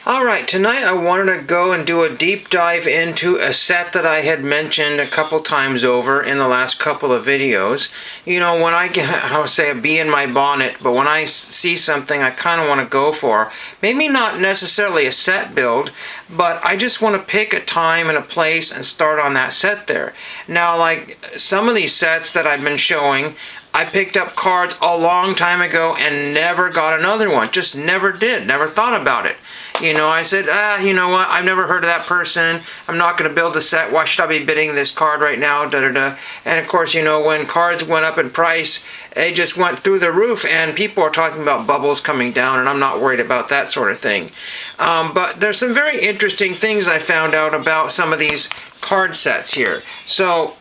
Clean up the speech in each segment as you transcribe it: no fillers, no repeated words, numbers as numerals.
Alright, tonight I wanted to go and do a deep dive into a set that I had mentioned a couple times over in the last couple of videos. You know, when I get, I would say, a bee in my bonnet, but when I see something I kind of want to go for, maybe not necessarily a set build, but I just want to pick a time and a place and start on that set there. Now, like some of these sets that I've been showing, I picked up cards a long time ago and never got another one. Just never did. Never thought about it. You know, I said, you know what, I've never heard of that person. I'm not going to build a set. Why should I be bidding this card right now? Da, da, da. And of course, you know, when cards went up in price, they just went through the roof, and people are talking about bubbles coming down, and I'm not worried about that sort of thing. But there's some very interesting things I found out about some of these card sets here. So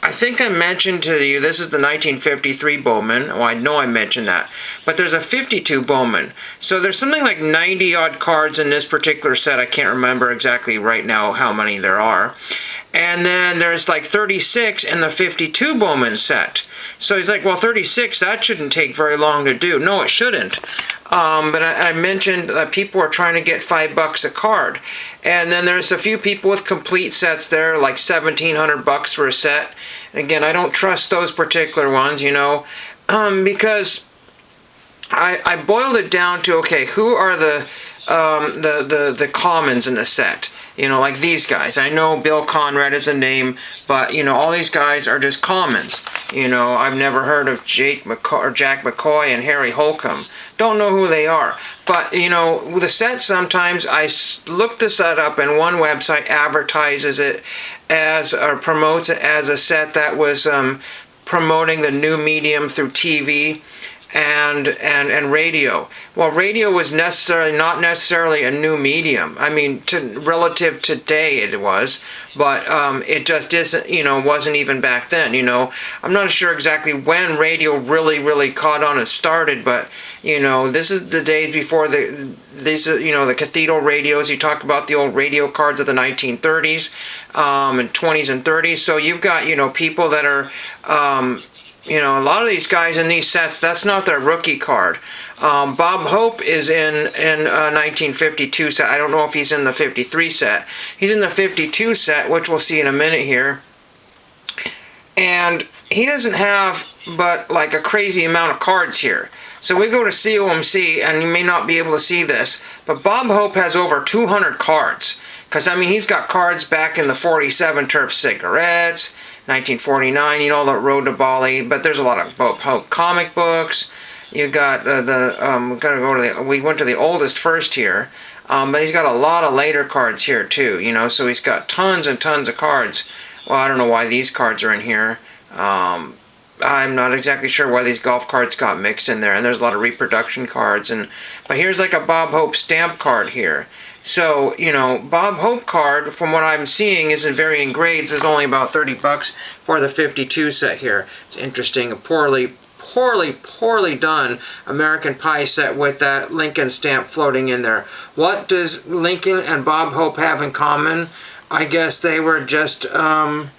I think I mentioned to you, this is the 1953 Bowman. Well, I know I mentioned that. But there's a 52 Bowman. So there's something like 90 odd cards in this particular set. I can't remember exactly right now how many there are. And then there's like 36 in the 52 Bowman set. So he's like, well, 36, that shouldn't take very long to do. No, it shouldn't. But I mentioned that people are trying to get $5 a card. And then there's a few people with complete sets there, like $1,700 for a set. And again, I don't trust those particular ones, you know, because I boiled it down to, okay, who are the commons in the set? You know, like these guys. I know Bill Conrad is a name, but, you know, all these guys are just commons. You know, I've never heard of Jack McCoy and Harry Holcomb. Don't know who they are. But, you know, with a set, sometimes I looked the set up and one website advertises it as, or promotes it as a set that was promoting the new medium through TV and radio. Well, radio was not necessarily a new medium. I mean, relative to today it was, but it just isn't, you know, wasn't even back then, you know. I'm not sure exactly when radio really caught on and started, but, you know, this is the days before you know, the cathedral radios. You talk about the old radio cards of the 1930s and 20s and 30s. So you've got, you know, people that are you know, a lot of these guys in these sets, that's not their rookie card. Bob Hope is in a 1952 set. I don't know if he's in the 53 set. He's in the 52 set, which we'll see in a minute here. And he doesn't have but like a crazy amount of cards here. So we go to COMC, and you may not be able to see this, but Bob Hope has over 200 cards. Because, I mean, he's got cards back in the 47 Turf Cigarettes, 1949, you know, the Road to Bali, but there's a lot of Bob Hope comic books. You got we went to the oldest first here, but he's got a lot of later cards here too, you know, so he's got tons and tons of cards. Well, I don't know why these cards are in here. I'm not exactly sure why these golf cards got mixed in there, and there's a lot of reproduction cards, but here's like a Bob Hope stamp card here. So, you know, Bob Hope card, from what I'm seeing, is in varying grades. Is only about $30 for the 52 set here. It's interesting. A poorly done American Pie set with that Lincoln stamp floating in there. What does Lincoln and Bob Hope have in common? I guess they were just, I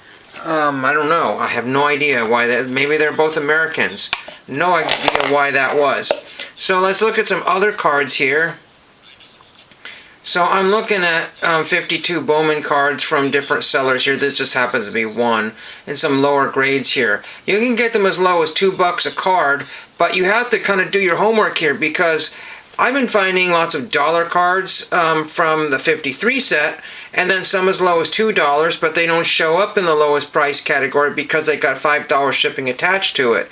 don't know. I have no idea why that. Maybe they're both Americans. No idea why that was. So let's look at some other cards here. So I'm looking at 52 Bowman cards from different sellers here. This just happens to be one, and some lower grades here. You can get them as low as $2 a card, but you have to kind of do your homework here, because I've been finding lots of dollar cards from the 53 set, and then some as low as $2, but they don't show up in the lowest price category because they got $5 shipping attached to it.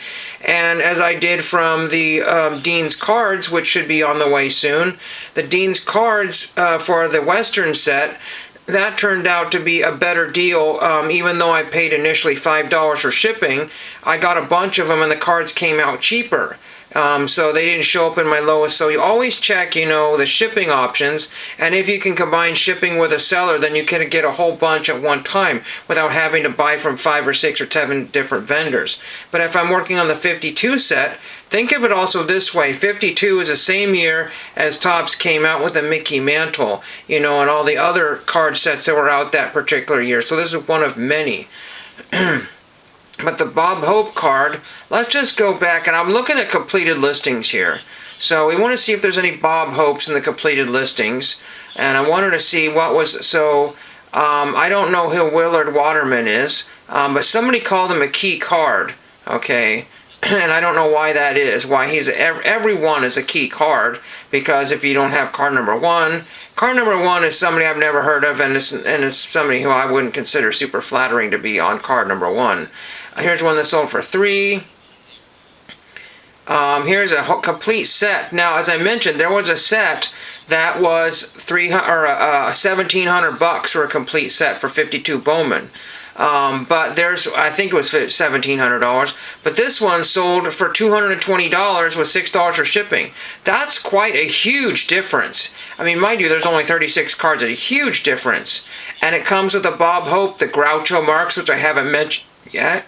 And as I did from the Dean's cards, which should be on the way soon, the Dean's cards for the Western set, that turned out to be a better deal. Even though I paid initially $5 for shipping, I got a bunch of them and the cards came out cheaper. So they didn't show up in my lowest. So you always check, you know, the shipping options, and if you can combine shipping with a seller, then you can get a whole bunch at one time without having to buy from 5 or 6 or 7 different vendors. But if I'm working on the 52 set, think of it also this way. 52 is the same year as Topps came out with the Mickey Mantle, you know, and all the other card sets that were out that particular year. So this is one of many. But the Bob Hope card, let's just go back, and I'm looking at completed listings here. So we want to see if there's any Bob Hopes in the completed listings. And I wanted to see what was, so I don't know who Willard Waterman is, but somebody called him a key card, okay? And I don't know why that is, why every one is a key card, because if you don't have card number one is somebody I've never heard of, and it's somebody who I wouldn't consider super flattering to be on card number one. Here's one that sold for $3. Here's a complete set. Now, as I mentioned, there was a set that was $1,700 for a complete set for 52 Bowman. But I think it was $1,700. But this one sold for $220 with $6 for shipping. That's quite a huge difference. I mean, mind you, there's only 36 cards. A huge difference. And it comes with the Bob Hope, the Groucho Marx, which I haven't mentioned yet.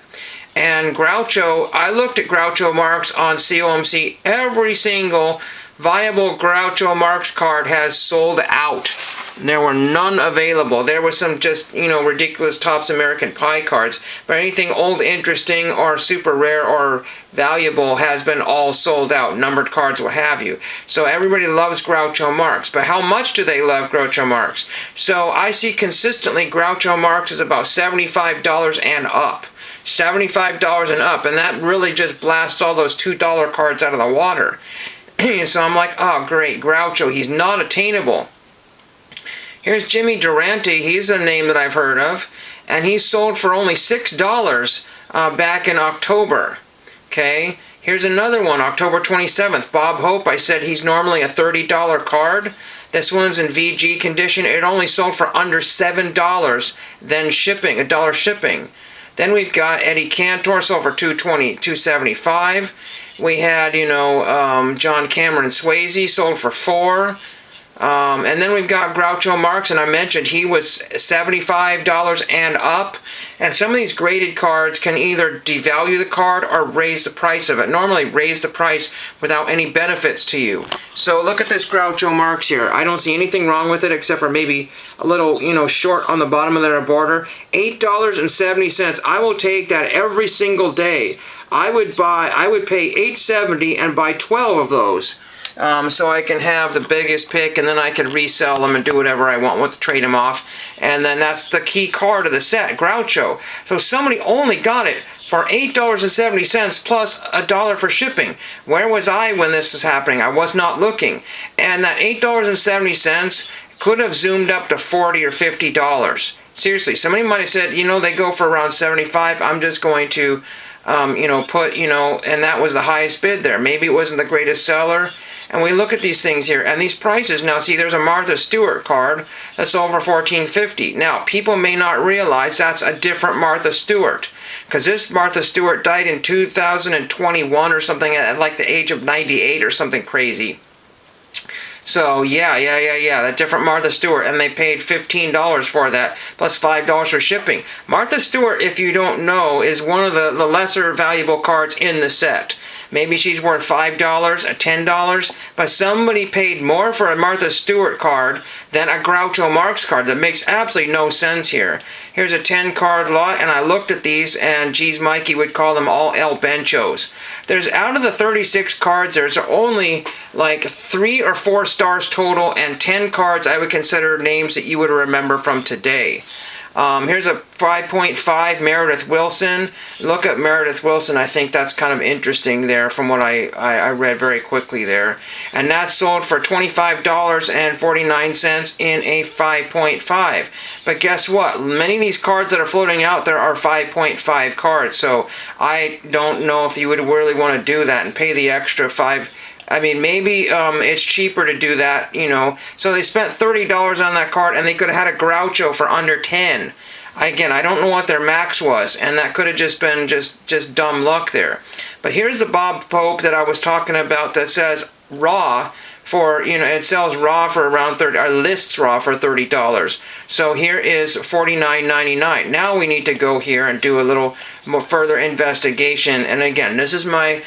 And Groucho, I looked at Groucho Marx on COMC. Every single viable Groucho Marx card has sold out. There were none available. There was some just, ridiculous Topps American Pie cards, but anything old, interesting, or super rare or valuable has been all sold out. Numbered cards, what have you. So everybody loves Groucho Marx, but how much do they love Groucho Marx? So I see consistently Groucho Marx is about $75 and up. $75 and up, and that really just blasts all those $2 cards out of the water. So I'm like, oh great, Groucho, he's not attainable. Here's Jimmy Durante. He's a name that I've heard of, and he sold for only $6 back in October. Okay, here's another one, October 27th. Bob Hope. I said he's normally a $30 card. This one's in VG condition. It only sold for under $7, then shipping, $1 shipping. Then we've got Eddie Cantor, sold for $275. We had, John Cameron Swayze, sold for $4. And then we've got Groucho Marx, and I mentioned he was $75 and up. And some of these graded cards can either devalue the card or raise the price of it. Normally raise the price without any benefits to you. So look at this Groucho Marx here. I don't see anything wrong with it except for maybe a little, short on the bottom of the border. $8.70. I will take that every single day. I would pay $8.70 and buy 12 of those. So I can have the biggest pick, and then I can resell them and do whatever I want with, trade them off. And then that's the key card of the set, Groucho. So somebody only got it for $8.70 plus $1 for shipping. Where was I when this was happening? I was not looking. And that $8.70 could have zoomed up to $40 or $50. Seriously, somebody might have said, they go for around $75. I'm just going to, put, and that was the highest bid there. Maybe it wasn't the greatest seller. And we look at these things here, and these prices. Now, see, there's a Martha Stewart card that's over $14.50. Now, people may not realize that's a different Martha Stewart, because this Martha Stewart died in 2021 or something at like the age of 98 or something crazy. So, yeah, that different Martha Stewart, and they paid $15 for that, plus $5 for shipping. Martha Stewart, if you don't know, is one of the lesser valuable cards in the set. Maybe she's worth $5, $10, but somebody paid more for a Martha Stewart card than a Groucho Marx card. That makes absolutely no sense here. Here's a 10-card lot, and I looked at these, and geez, Mikey would call them all El Benchos. There's, out of the 36 cards, there's only like 3 or 4 stars total, and 10 cards I would consider names that you would remember from today. Here's a 5.5 Meredith Wilson. Look at Meredith Wilson. I think that's kind of interesting there from what I read very quickly there. And that sold for $25.49 in a 5.5. But guess what? Many of these cards that are floating out there are 5.5 cards. So I don't know if you would really want to do that and pay the extra $5. I mean, maybe it's cheaper to do that, So they spent $30 on that card, and they could have had a Groucho for under $10. Again, I don't know what their max was, and that could have just been just dumb luck there. But here's the Bob Hope that I was talking about that says raw for, it sells raw for around $30, or lists raw for $30. So here is $49.99. Now we need to go here and do a little more further investigation. And again, this is my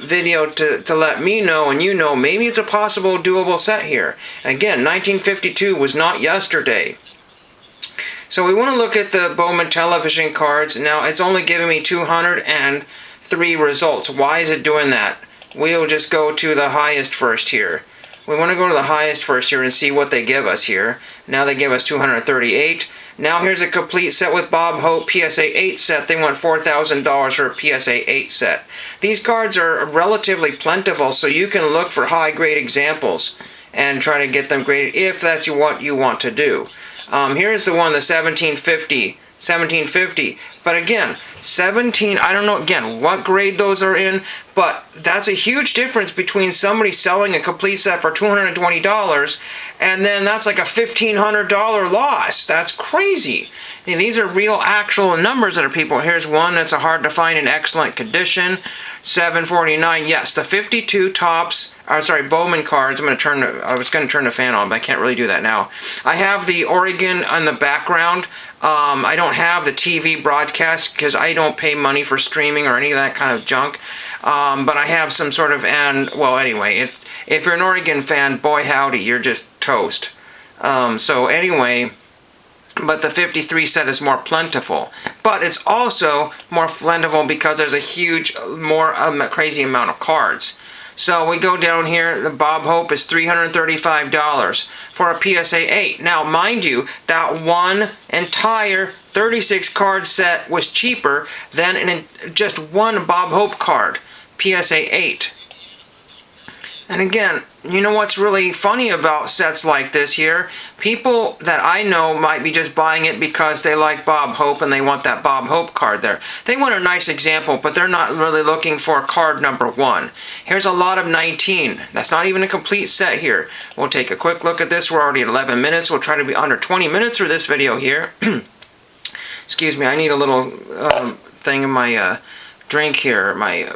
video to let me know, and maybe it's a possible doable set here. Again, 1952 was not yesterday. So we want to look at the Bowman television cards. Now it's only giving me 203 results. Why is it doing that? We'll just go to the highest first here. We want to go to the highest first here and see what they give us here. Now they give us 238. Now here's a complete set with Bob Hope PSA 8 set. They want $4,000 for a PSA 8 set. These cards are relatively plentiful, so you can look for high grade examples and try to get them graded if that's what you want to do. Here's the one, the 1750. But again, 17, I don't know again what grade those are in, but that's a huge difference between somebody selling a complete set for $220 and then that's like a $1,500 loss. That's crazy. And these are real actual numbers that are people. Here's one that's a hard to find in excellent condition. 749. Yes, the 52 tops, Bowman cards. I was going to turn the fan on, but I can't really do that now. I have the Oregon on the background. I don't have the TV broadcast because I don't pay money for streaming or any of that kind of junk. But I have some sort of, well, anyway, if you're an Oregon fan, boy howdy, you're just toast. So anyway, but the 53 set is more plentiful. But it's also more plentiful because there's a huge, crazy amount of cards. So we go down here, the Bob Hope is $335 for a PSA 8. Now, mind you, that one entire 36 card set was cheaper than just one Bob Hope card, PSA 8. And again, you know what's really funny about sets like this here? People that I know might be just buying it because they like Bob Hope and they want that Bob Hope card there. They want a nice example, but they're not really looking for card number 1. Here's a lot of 19. That's not even a complete set here. We'll take a quick look at this. We're already at 11 minutes. We'll try to be under 20 minutes for this video here. Excuse me, I need a little thing in my drink here, my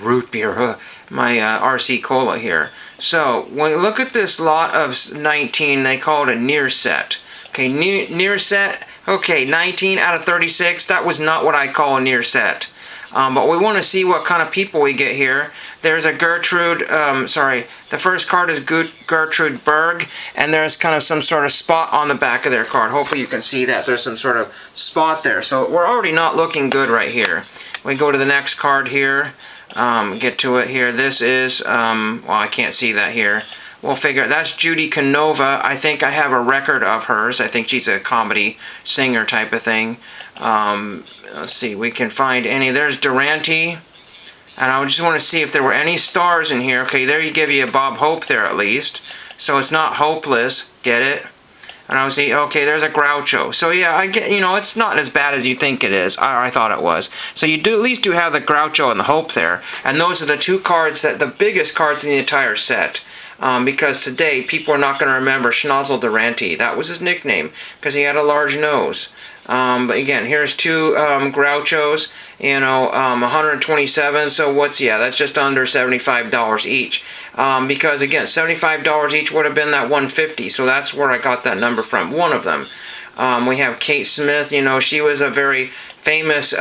root beer, my RC Cola here. So when you look at this lot of 19, they call it a near set. Okay, near set. Okay, 19 out of 36. That was not what I call a near set. But we want to see what kind of people we get here. There's a Gertrude, the first card is Gertrude Berg, and there's kind of some sort of spot on the back of their card. Hopefully you can see that. There's some sort of spot there. So we're already not looking good right here. We go to the next card here. Get to it here. This is, well, I can't see that here. We'll figure, that's Judy Canova. I think I have a record of hers. I think she's a comedy singer type of thing. Let's see, we can find any. There's Durante. And I just want to see if there were any stars in here. Okay, there you give you a Bob Hope there at least. So it's not hopeless. Get it? And I was see, okay, there's a Groucho. So yeah, I get, it's not as bad as you think it is. I thought it was. So you do at least have the Groucho and the Hope there. And those are the two cards, the biggest cards in the entire set. Because today, people are not going to remember Schnozzle Durante. That was his nickname, because he had a large nose. But again, here's two Grouchos, 127, so that's just under $75 each. Because again, $75 each would have been that $150, so that's where I got that number from, one of them. We have Kate Smith, she was a very famous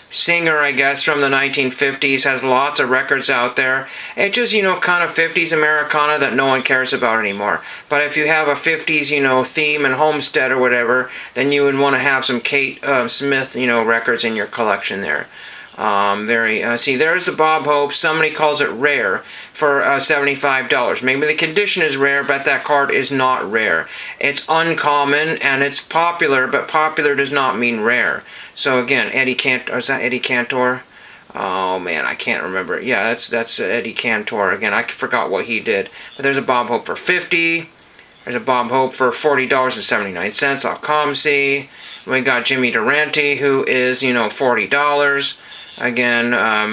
singer, I guess, from the 1950s, has lots of records out there. It just, kind of 50s Americana that no one cares about anymore. But if you have a 50s, theme and Homestead or whatever, then you would want to have some Kate Smith, records in your collection there. See, there's the Bob Hope. Somebody calls it rare for $75. Maybe the condition is rare, but that card is not rare. It's uncommon and it's popular, but popular does not mean rare. So again, Eddie Cantor, is that Eddie Cantor? Oh man, I can't remember. Yeah, that's Eddie Cantor. Again, I forgot what he did. But there's a Bob Hope for $50. There's a Bob Hope for $40.79. I'll come see. We got Jimmy Durante, who is, $40. Again,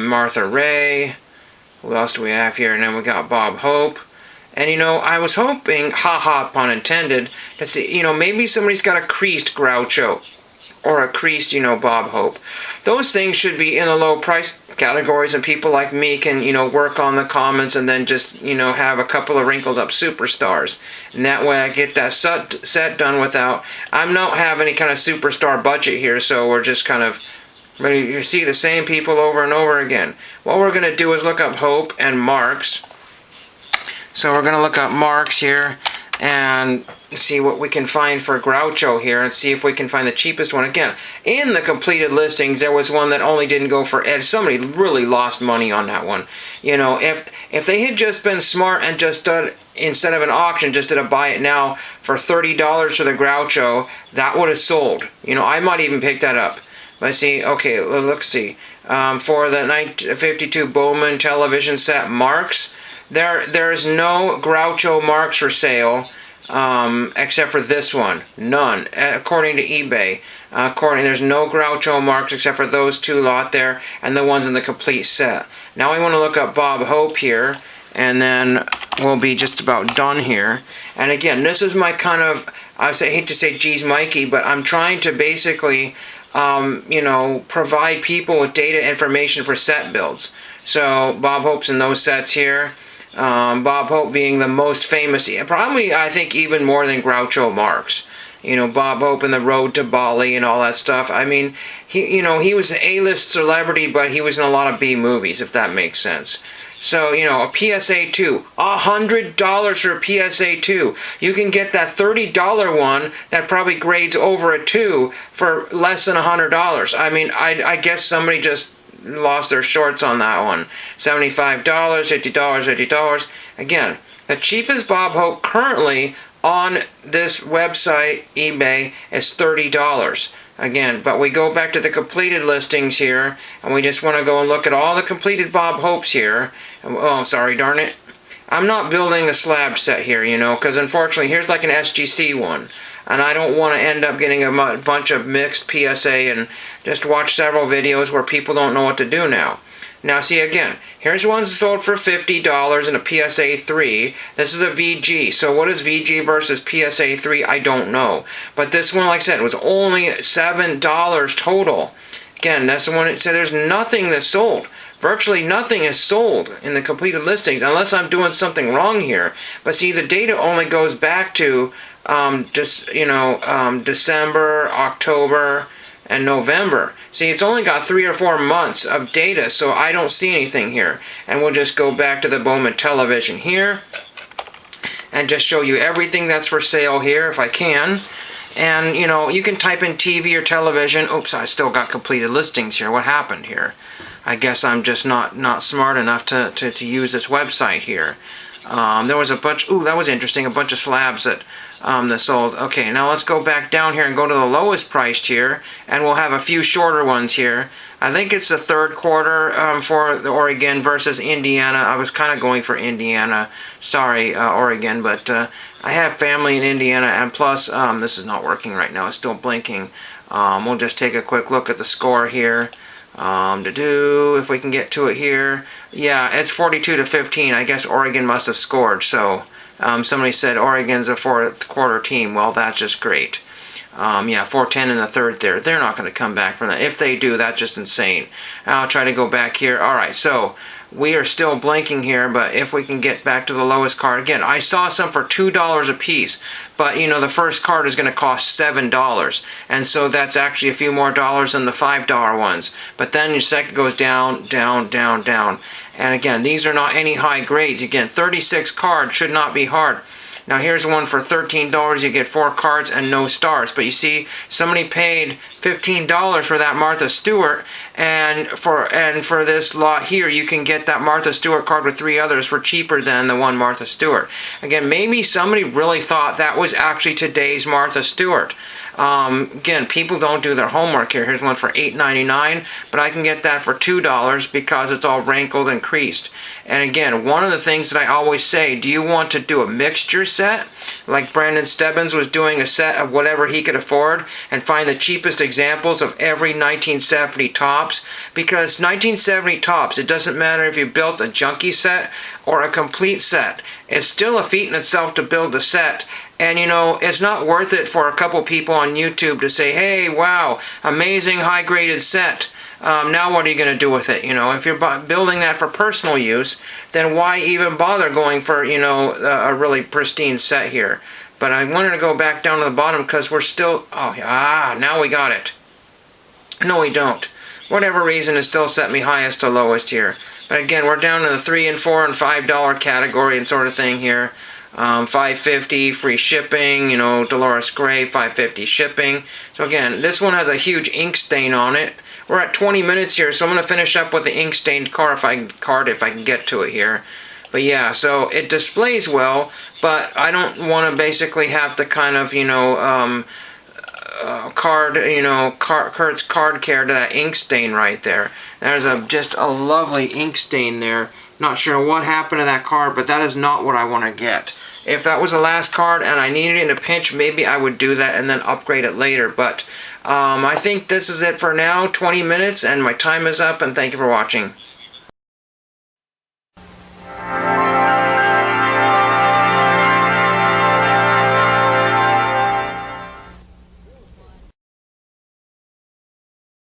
Martha Ray. Who else do we have here? And then we got Bob Hope. And, I was hoping, haha, pun intended, to see, maybe somebody's got a creased Groucho. Or a creased, Bob Hope. Those things should be in the low price categories, and people like me can, work on the comments and then just, have a couple of wrinkled up superstars. And that way I get that set done without, I don't have any kind of superstar budget here, so we're just kind of, you see the same people over and over again. What we're going to do is look up Hope and Marks. So we're going to look up Marks here. and see what we can find for Groucho here, and see if we can find the cheapest one. Again, in the completed listings, there was one that only didn't go for Ed. Somebody really lost money on that one. You know, if they had just been smart and just done, instead of an auction, just did a buy it now for $30 for the Groucho, that would have sold. You know, I might even pick that up. But see, okay, let's see. For the 1952 Bowman television set Marks, there's no Groucho Marks for sale, except for this one. None, according to eBay. There's no Groucho Marks except for those two lot there, and the ones in the complete set. Now we want to look up Bob Hope here, and then we'll be just about done here. And again, this is my kind of, hate to say geez Mikey, but I'm trying to basically you know, provide people with data information for set builds. So Bob Hope's in those sets here. Bob Hope being the most famous, probably I think even more than Groucho Marx. You know, Bob Hope and the Road to Bali and all that stuff. I mean, he was an A-list celebrity, but he was in a lot of B movies, if that makes sense. So, you know, a PSA 2, $100 for a PSA 2. You can get that $30 one that probably grades over a 2 for less than $100. I mean, I guess somebody just lost their shorts on that one. $75, $50, $50. Again, the cheapest Bob Hope currently on this website, eBay, is $30. Again, but we go back to the completed listings here, and we just want to go and look at all the completed Bob Hopes here. Oh, sorry, darn it. I'm not building a slab set here, you know, because unfortunately, here's like an SGC one. And I don't want to end up getting a bunch of mixed PSA and just watch several videos where people don't know what to do now. Now, see, again, here's ones sold for $50 in a PSA 3. This is a VG. So what is VG versus PSA 3? I don't know. But this one, like I said, was only $7 total. Again, that's the one that said there's nothing that's sold. Virtually nothing is sold in the completed listings unless I'm doing something wrong here. But see, the data only goes back to December, October, and November. See, it's only got 3 or 4 months of data, so I don't see anything here. And we'll just go back to the Bowman television here and just show you everything that's for sale here if I can. And, you know, you can type in TV or television. Oops, I still got completed listings here. What happened here? I guess I'm just not smart enough to use this website here. There was a bunch, ooh, that was interesting, a bunch of slabs that sold. Okay, now let's go back down here and go to the lowest priced here, and we'll have a few shorter ones here. I think it's the third quarter for the Oregon versus Indiana. I was kind of going for Indiana. Sorry, Oregon, but I have family in Indiana, and plus, this is not working right now. It's still blinking. We'll just take a quick look at the score here. If we can get to it here. Yeah, it's 42-15. I guess Oregon must have scored. So somebody said Oregon's a fourth quarter team. Well, that's just great. Yeah, 4-10 in the third there. They're not going to come back from that. If they do, that's just insane. I'll try to go back here. All right, so we are still blinking here, but if we can get back to the lowest card. Again, I saw some for $2 a piece, but, you know, the first card is going to cost $7, and so that's actually a few more dollars than the $5 ones. But then your second goes down, down, down, down. And again, these are not any high grades. Again, 36 cards should not be hard. Now here's one for $13. You get 4 cards and no stars. But you see, somebody paid $15 for that Martha Stewart, and for this lot here, you can get that Martha Stewart card with 3 others for cheaper than the one Martha Stewart. Again, maybe somebody really thought that was actually today's Martha Stewart. Again, people don't do their homework here. Here's one for $8.99, but I can get that for $2 because it's all wrinkled and creased. And again, one of the things that I always say, do you want to do a mixture set? Like Brandon Stebbins was doing a set of whatever he could afford and find the cheapest examples of every 1970 Topps. Because 1970 Topps, it doesn't matter if you built a junkie set or a complete set. It's still a feat in itself to build a set. And, you know, it's not worth it for a couple people on YouTube to say, hey, wow, amazing high-graded set. Now what are you going to do with it? You know, if you're building that for personal use, then why even bother going for, you know, a really pristine set here? But I wanted to go back down to the bottom because we're still, now we got it. No, we don't. Whatever reason, it still set me highest to lowest here. But again, we're down in the $3 and $4 and $5 category and sort of thing here. $5.50 free shipping. You know, Dolores Gray, $5.50 shipping. So again, this one has a huge ink stain on it. We're at 20 minutes here, so I'm going to finish up with the ink stained card if I can get to it here. But yeah, so it displays well, but I don't want to basically have to kind of, you know, Kurt's card care to that ink stain right there. There's just a lovely ink stain there. Not sure what happened to that card, but that is not what I want to get. If that was the last card and I needed it in a pinch, maybe I would do that and then upgrade it later. But I think this is it for now, 20 minutes, and my time is up, and thank you for watching.